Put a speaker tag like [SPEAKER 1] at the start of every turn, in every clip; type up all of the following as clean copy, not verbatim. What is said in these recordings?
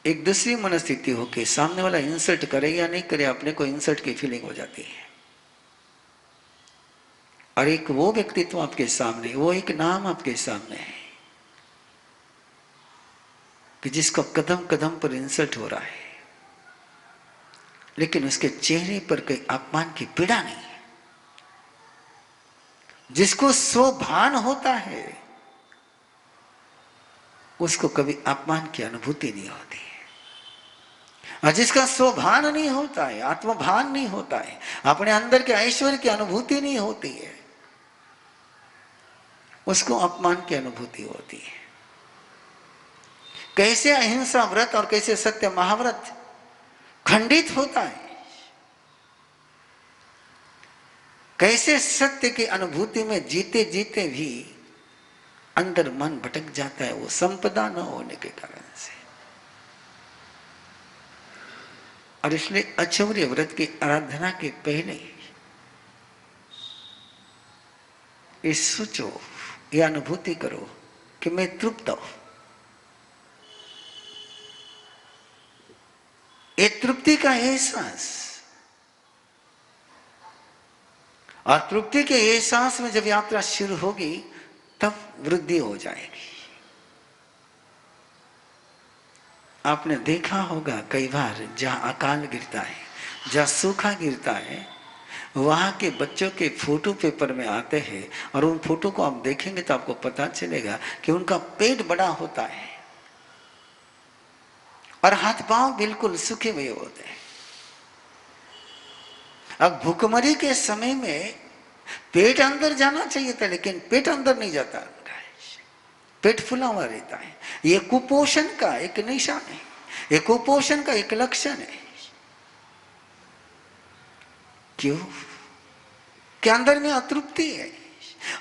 [SPEAKER 1] एक दूसरी मनस्थिति हो कि सामने वाला इंसल्ट करे या नहीं करे, अपने को इंसल्ट की फीलिंग हो जाती है। और एक वो व्यक्तित्व आपके सामने, वो एक नाम आपके सामने है कि जिसको कदम कदम पर इंसल्ट हो रहा है, लेकिन उसके चेहरे पर कोई अपमान की पीड़ा नहीं है। जिसको स्वभान होता है उसको कभी अपमान की अनुभूति नहीं होती है। और जिसका स्वभान नहीं होता है, आत्मभान नहीं होता है, अपने अंदर के ऐश्वर्य की अनुभूति नहीं होती है, उसको अपमान की अनुभूति होती है। कैसे अहिंसा व्रत और कैसे सत्य महाव्रत खंडित होता है, कैसे सत्य की अनुभूति में जीते जीते भी अंदर मन भटक जाता है, वो संपदा न होने के कारण से। और इसलिए अचौर्य व्रत की आराधना के पहले ये सोचो, ये अनुभूति करो कि मैं तृप्त हूं। ये तृप्ति का एहसास, और तृप्ति के एहसास में जब यात्रा शुरू होगी तब वृद्धि हो जाएगी। आपने देखा होगा कई बार जहां अकाल गिरता है, जहां सूखा गिरता है, वहां के बच्चों के फोटो पेपर में आते हैं, और उन फोटो को आप देखेंगे तो आपको पता चलेगा कि उनका पेट बड़ा होता है और हाथ पांव बिल्कुल सूखे हुए होते हैं। अब भूखमरी के समय में पेट अंदर जाना चाहिए था, लेकिन पेट अंदर नहीं जाता, पेट फुला हुआ रहता है। ये कुपोषण का एक निशान है, ये कुपोषण का एक लक्षण है। क्यों? कि अंदर में अतृप्ति है,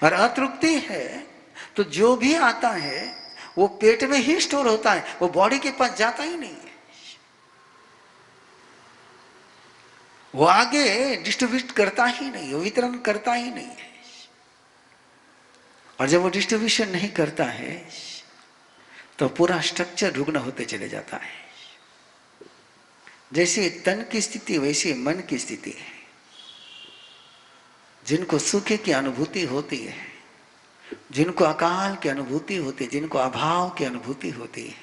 [SPEAKER 1] और अतृप्ति है तो जो भी आता है वो पेट में ही स्टोर होता है, वो बॉडी के पास जाता ही नहीं है, वो आगे डिस्ट्रीब्यूट करता ही नहीं, वो वितरण करता ही नहीं है। और जब वो डिस्ट्रीब्यूशन नहीं करता है तो पूरा स्ट्रक्चर रुग्ण होते चले जाता है। जैसे तन की स्थिति वैसी मन की स्थिति है। जिनको सूखे की अनुभूति होती है, जिनको अकाल की अनुभूति होती है, जिनको अभाव की अनुभूति होती है,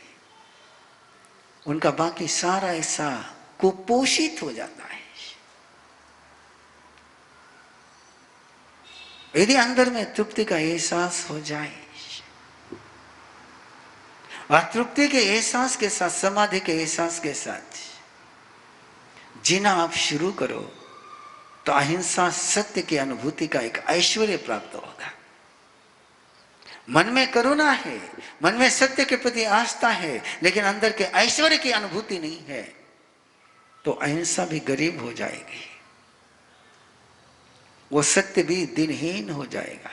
[SPEAKER 1] उनका बाकी सारा ऐसा कुपोषित हो जाता है। यदि अंदर में तृप्ति का एहसास हो जाए, और तृप्ति के एहसास के साथ, समाधि के एहसास के साथ जीना आप शुरू करो, तो अहिंसा सत्य की अनुभूति का एक ऐश्वर्य प्राप्त होगा। मन में करुणा है, मन में सत्य के प्रति आस्था है, लेकिन अंदर के ऐश्वर्य की अनुभूति नहीं है, तो अहिंसा भी गरीब हो जाएगी, वो सत्य भी दिनहीन हो जाएगा।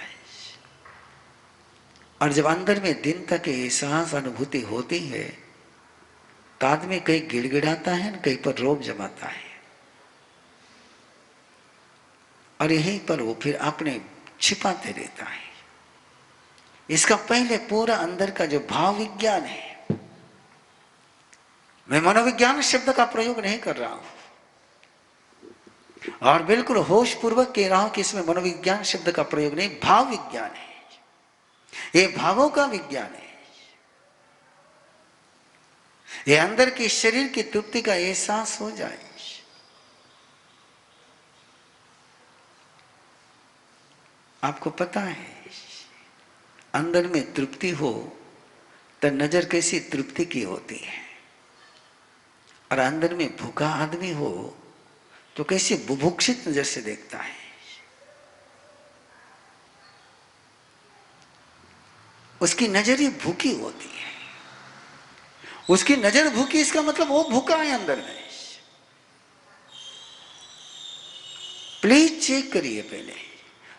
[SPEAKER 1] और जब अंदर में दीनता के एहसास अनुभूति होती है तो आदमी कहीं गिड़गिड़ाता है, कहीं पर रोब जमाता है, और यहीं पर वो फिर अपने छिपाते रहता है। इसका पहले पूरा अंदर का जो भाव विज्ञान है, मैं मनोविज्ञान शब्द का प्रयोग नहीं कर रहा हूं, और बिल्कुल होश पूर्वक कह रहा हूं कि इसमें मनोविज्ञान शब्द का प्रयोग नहीं, भाव विज्ञान है। ये भावों का विज्ञान है। ये अंदर के शरीर की तृप्ति का एहसास हो जाए, आपको पता है अंदर में तृप्ति हो तो नजर कैसी तृप्ति की होती है, और अंदर में भूखा आदमी हो तो कैसे बुभुक्षित नजर से देखता है। उसकी नजर ही भूखी होती है, उसकी नजर भूखी, इसका मतलब वो भूखा है अंदर में। प्लीज चेक करिए पहले,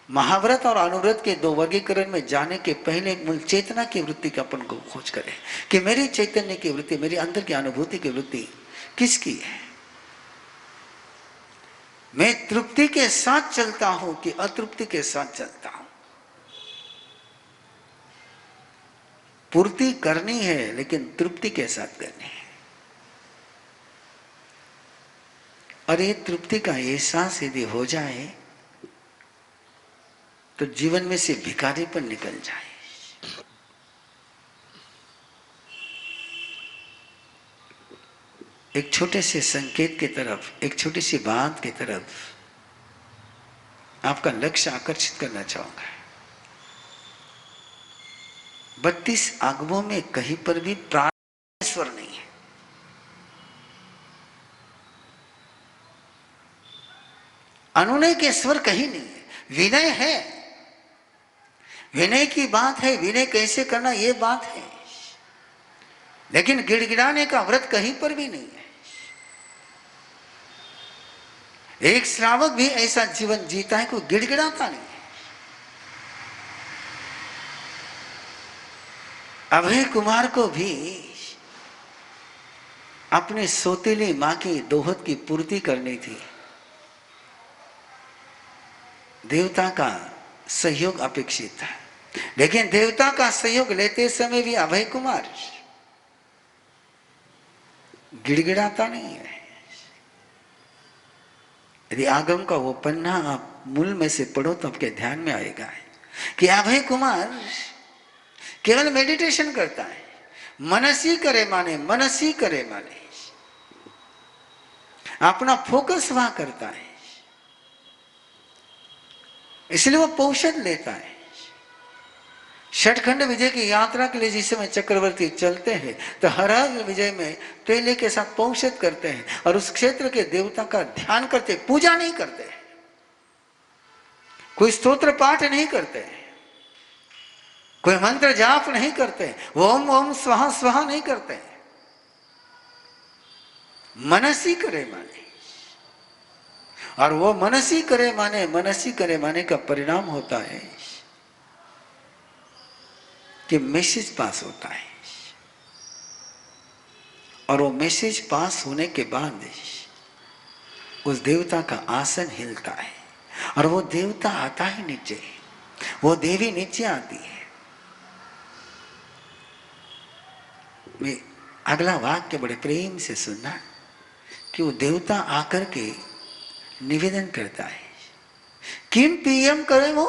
[SPEAKER 1] महाव्रत और अनुव्रत के दो वर्गीकरण में जाने के पहले मूल चेतना की वृत्ति का अपन को खोज करें कि मेरी चैतन्य की वृत्ति, मेरी अंदर की अनुभूति की वृत्ति किसकी है। मैं तृप्ति के साथ चलता हूं कि अतृप्ति के साथ चलता हूं। पूर्ति करनी है लेकिन तृप्ति के साथ करनी है। और ये तृप्ति का एहसास यदि हो जाए तो जीवन में से भिखारीपन निकल जाए। एक छोटे से संकेत की तरफ, एक छोटी सी बात की तरफ आपका लक्ष्य आकर्षित करना चाहूंगा। 32 आगमों में कहीं पर भी प्राण स्वर नहीं है। अनुनय के स्वर कहीं नहीं है। विनय है, विनय की बात है, विनय कैसे करना ये बात है, लेकिन गिड़गिड़ाने का व्रत कहीं पर भी नहीं है। एक श्रावक भी ऐसा जीवन जीता है, कोई गिड़गिड़ाता नहीं है। अभय कुमार को भी अपनी सौतेली मां की दोहत की पूर्ति करनी थी, देवता का सहयोग अपेक्षित था, लेकिन देवता का सहयोग लेते समय भी अभय कुमार गिड़गिड़ाता नहीं है। यदि आगम का वो पन्ना आप मूल में से पढ़ो तो आपके ध्यान में आएगा कि अभय कुमार केवल मेडिटेशन करता है, मनसी करे माने, मनसी करे माने, अपना फोकस वहां करता है, इसलिए वो पौषध लेता है। षटखंड विजय की यात्रा के लिए जिस समय चक्रवर्ती चलते हैं तो हर विजय में तेले के साथ पौषध करते हैं और उस क्षेत्र के देवता का ध्यान करते, पूजा नहीं करते, कोई स्तोत्र पाठ नहीं करते, कोई मंत्र जाप नहीं करते, ओम ओम स्वाहा स्वाहा नहीं करते, मनसी करे माने। और वो मनसी करे माने, मनसी करे माने का परिणाम होता है कि मैसेज पास होता है, और वो मैसेज पास होने के बाद उस देवता का आसन हिलता है और वो देवता आता है नीचे, वो देवी नीचे आती है। मैं अगला वाक्य बड़े प्रेम से सुनना कि वो देवता आकर के निवेदन करता है, किम पीएम करे वो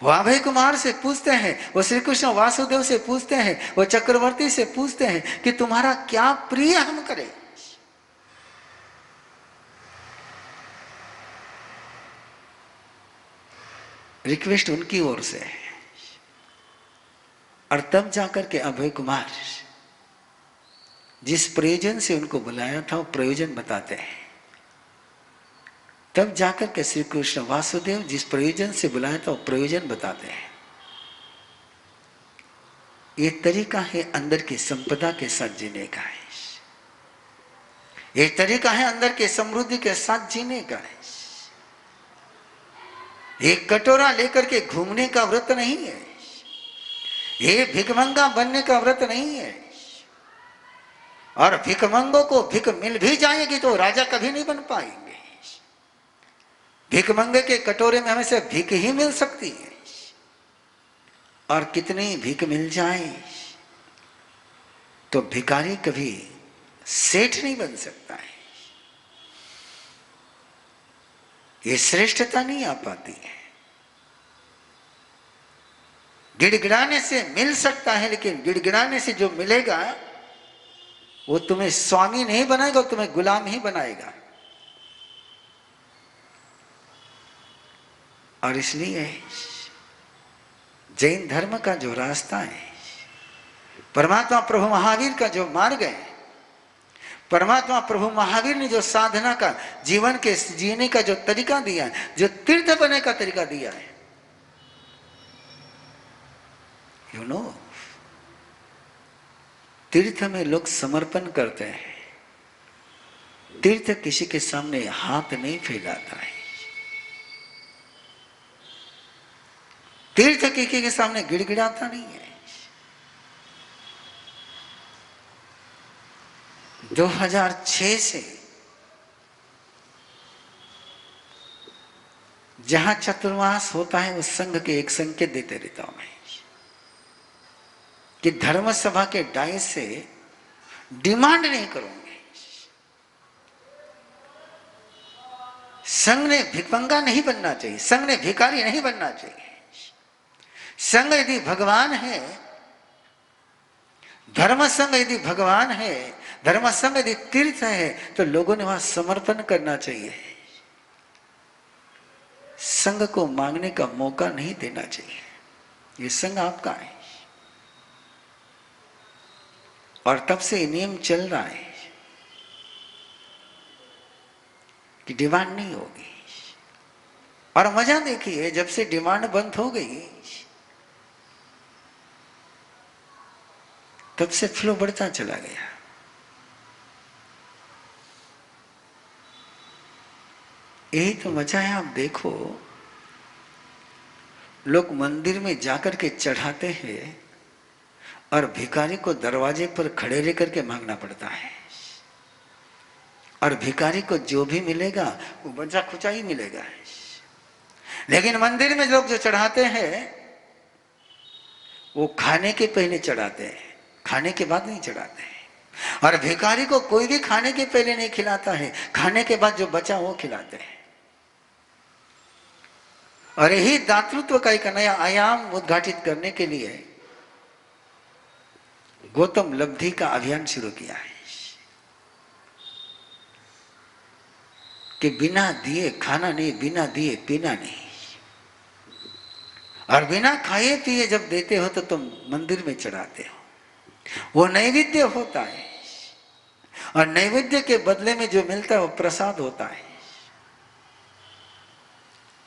[SPEAKER 1] अभय कुमार से पूछते हैं, वो श्री कृष्ण वासुदेव से पूछते हैं, वो चक्रवर्ती से पूछते हैं कि तुम्हारा क्या प्रिय हम करें। रिक्वेस्ट उनकी ओर से है। और तब जाकर के अभय कुमार जिस प्रयोजन से उनको बुलाया था वो प्रयोजन बताते हैं। तब जाकर के श्री कृष्ण वासुदेव जिस प्रयोजन से बुलाया था वो प्रयोजन बताते हैं। ये तरीका है अंदर की संपदा के साथ जीने का है, ये तरीका है अंदर के समृद्धि के साथ जीने का है। एक कटोरा लेकर के घूमने का व्रत नहीं है, ये भिखमंगा बनने का व्रत नहीं है। और भिखमंगों को भिख मिल भी जाएगी तो राजा कभी नहीं बन पाएंगे। भिखमंगे के कटोरे में हमें से भीख ही मिल सकती है, और कितनी भीख मिल जाए तो भिखारी कभी सेठ नहीं बन सकता है। ये श्रेष्ठता नहीं आ पाती है। गिड़गिड़ाने से मिल सकता है, लेकिन गिड़गिड़ाने से जो मिलेगा वो तुम्हें स्वामी नहीं बनाएगा, तुम्हें गुलाम ही बनाएगा। और इसलिए जैन धर्म का जो रास्ता है, परमात्मा प्रभु महावीर का जो मार्ग है, परमात्मा प्रभु महावीर ने जो साधना का जीवन के जीने का जो तरीका दिया है, जो तीर्थ बनने का तरीका दिया है, यू नो, तीर्थ में लोग समर्पण करते हैं। तीर्थ किसी के सामने हाथ नहीं फैलाता है, तीर्थ किसी के सामने गिड़गिड़ाता नहीं है। 2006 से जहां चतुर्मास होता है उस संघ के एक संकेत देते रहता हूं मैं कि धर्म सभा के डाय से डिमांड नहीं करूंगे, संघ ने भिखमंगा नहीं बनना चाहिए, संघ ने भिखारी नहीं बनना चाहिए। संघ यदि भगवान है, धर्म संघ यदि भगवान है, धर्म संघ यदि तीर्थ है, तो लोगों ने वहां समर्पण करना चाहिए। संघ को मांगने का मौका नहीं देना चाहिए। ये संघ आपका है और तब से नियम चल रहा है कि डिमांड नहीं होगी। और मजा देखिए, जब से डिमांड बंद हो गई तब से फ्लो बढ़ता चला गया। यही तो मजा है। आप देखो, लोग मंदिर में जाकर के चढ़ाते हैं और भिखारी को दरवाजे पर खड़े रह करके मांगना पड़ता है, और भिखारी को जो भी मिलेगा वो बचा खुचा ही मिलेगा। लेकिन मंदिर में लोग जो चढ़ाते हैं वो खाने के पहले चढ़ाते हैं, खाने के बाद नहीं चढ़ाते हैं। और भिखारी को कोई भी खाने के पहले नहीं खिलाता है, खाने के बाद जो बचा वो खिलाते हैं। और यही दातृत्व का एक नया आयाम उद्घाटित करने के लिए गौतम लब्धि का अभियान शुरू किया है कि बिना दिए खाना नहीं, बिना दिए पीना नहीं। और बिना खाए पिए जब देते हो तो तुम मंदिर में चढ़ाते हो, वो नैवेद्य होता है। और नैवेद्य के बदले में जो मिलता है वो प्रसाद होता है।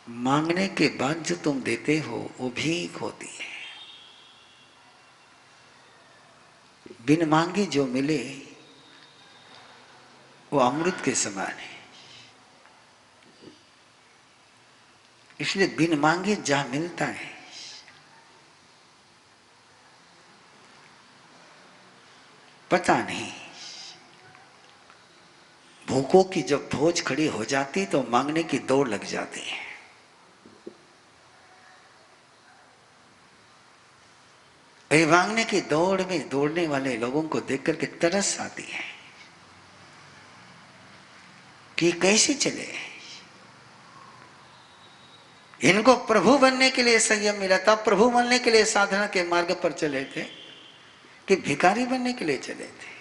[SPEAKER 1] मांगने के बाद जो तुम देते हो वो भीख होती है। बिन मांगे जो मिले वो अमृत के समान है। इसलिए बिन मांगे जहां मिलता है, पता नहीं भूखों की जब फौज खड़ी हो जाती तो मांगने की दौड़ लग जाती है। ये मांगने की दौड़ में दौड़ने वाले लोगों को देख करके तरस आती है कि कैसे चले। इनको प्रभु बनने के लिए संयम मिला था, प्रभु बनने के लिए साधना के मार्ग पर चले थे कि भिखारी बनने के लिए चले थे।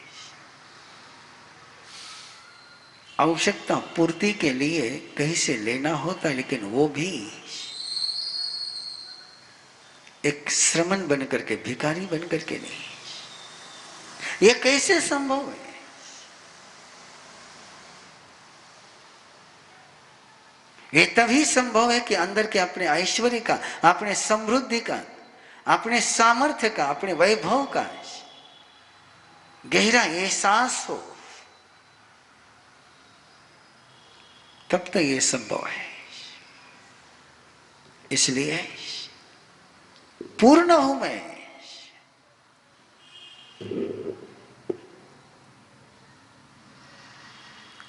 [SPEAKER 1] आवश्यकता पूर्ति के लिए कहीं से लेना होता है, लेकिन वो भी एक श्रमण बन करके, भिखारी बन करके नहीं। ये कैसे संभव है? ये तभी संभव है कि अंदर के अपने ऐश्वर्य का, अपने समृद्धि का, अपने सामर्थ्य का, अपने वैभव का गहरा एहसास हो, तब तक ये संभव है। इसलिए पूर्ण हूं मैं।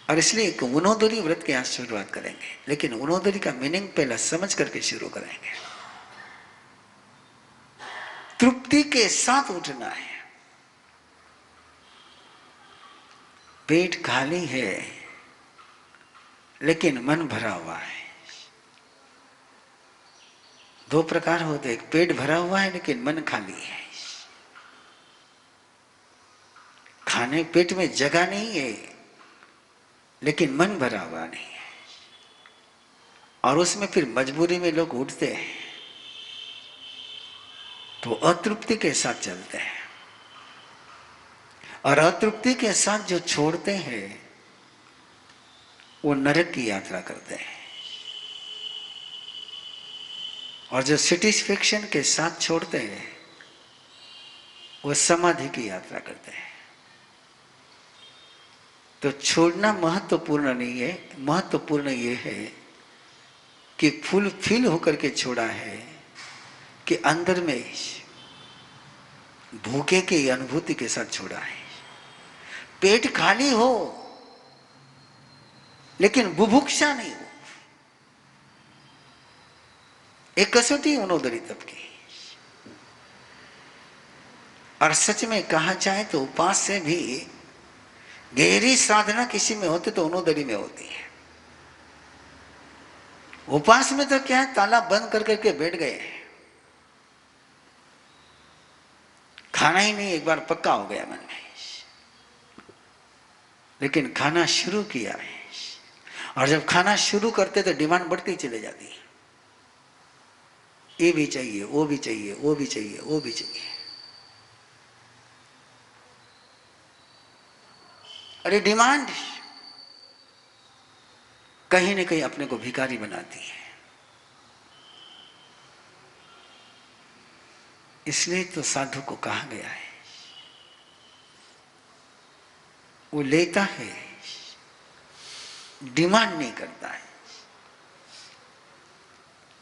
[SPEAKER 1] और इसलिए एक उनोदरी व्रत के यहां शुरुआत करेंगे, लेकिन उनोदरी का मीनिंग पहला समझ करके शुरू करेंगे। तृप्ति के साथ उठना है। पेट खाली है लेकिन मन भरा हुआ है। दो प्रकार होते हैं, एक पेट भरा हुआ है लेकिन मन खाली है। खाने पेट में जगह नहीं है लेकिन मन भरा हुआ नहीं है, और उसमें फिर मजबूरी में लोग उठते हैं तो अतृप्ति के साथ चलते हैं। और अतृप्ति के साथ जो छोड़ते हैं वो नरक की यात्रा करते हैं, और जो सेटिस्फेक्शन के साथ छोड़ते हैं वो समाधि की यात्रा करते हैं। तो छोड़ना महत्वपूर्ण नहीं है, महत्वपूर्ण ये है कि फुलफिल होकर के छोड़ा है, कि अंदर में भूखे की अनुभूति के साथ छोड़ा है। पेट खाली हो लेकिन बुभुक्षा नहीं हो। एक कसौटी उनोदरी तब की। और सच में कहा जाए तो उपास से भी गहरी साधना किसी में होती तो उनोदरी में होती है। उपवास में तो क्या है, ताला बंद कर करके बैठ गए, खाना ही नहीं, एक बार पक्का हो गया मन में। लेकिन खाना शुरू किया है, और जब खाना शुरू करते तो डिमांड बढ़ती चली जाती है, ये भी चाहिए, वो भी चाहिए, वो भी चाहिए, वो भी चाहिए। अरे डिमांड कहीं न कहीं अपने को भिखारी बनाती है। इसलिए तो साधु को कहा गया है, वो लेता है, डिमांड नहीं करता है,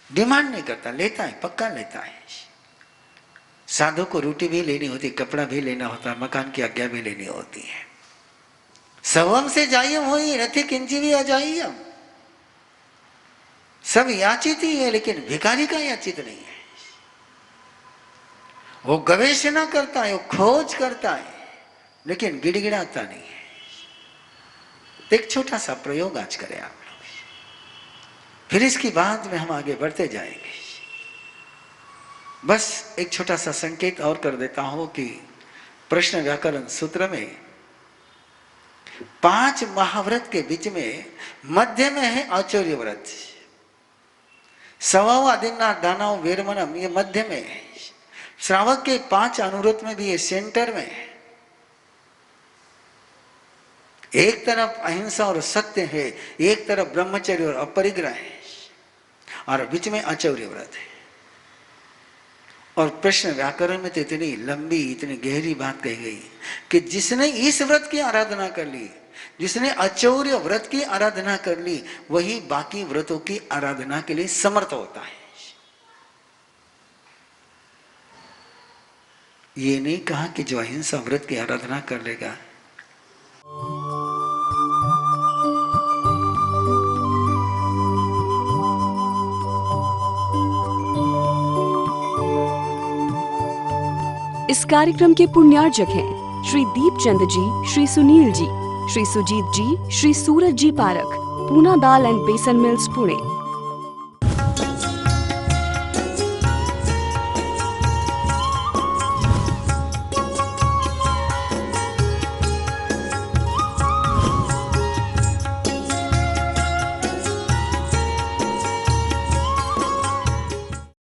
[SPEAKER 1] डिमांड नहीं करता, लेता है, पक्का लेता है। साधु को रोटी भी लेनी होती, कपड़ा भी लेना होता, मकान की आज्ञा भी लेनी होती है। सवम से जाइए वही रथी किंची भी आ जाइए, सब याचित ही है, लेकिन भिखारी का याचित नहीं है। वो गवेषणा करता है, वो खोज करता है, लेकिन गिड़गिड़ाता नहीं है। एक छोटा सा प्रयोग आज करें आप लोग, फिर इसकी बाद में हम आगे बढ़ते जाएंगे। बस एक छोटा सा संकेत और कर देता हूं कि प्रश्न व्याकरण सूत्र में 5 महाव्रत के बीच में मध्य में है आचौर्य व्रत, सवाओ आदिना दानाओ वीरमनम, ये मध्य में है। श्रावक के 5 अनुव्रत में भी ये सेंटर में है। एक तरफ अहिंसा और सत्य है, एक तरफ ब्रह्मचर्य और अपरिग्रह है, और बीच में आचौर्य व्रत है। और प्रश्न व्याकरण में तो इतनी लंबी, इतनी गहरी बात कही गई कि जिसने इस व्रत की आराधना कर ली, जिसने आचौर्य व्रत की आराधना कर ली, वही बाकी व्रतों की आराधना के लिए समर्थ होता है। ये नहीं कहा कि जो अहिंसा व्रत की आराधना कर लेगा।
[SPEAKER 2] इस कार्यक्रम के पुण्यार्जक हैं श्री दीपचंद जी, श्री सुनील जी, श्री सुजीत जी, श्री सूरज जी पारक, पूना दाल एंड बेसन मिल्स, पुणे।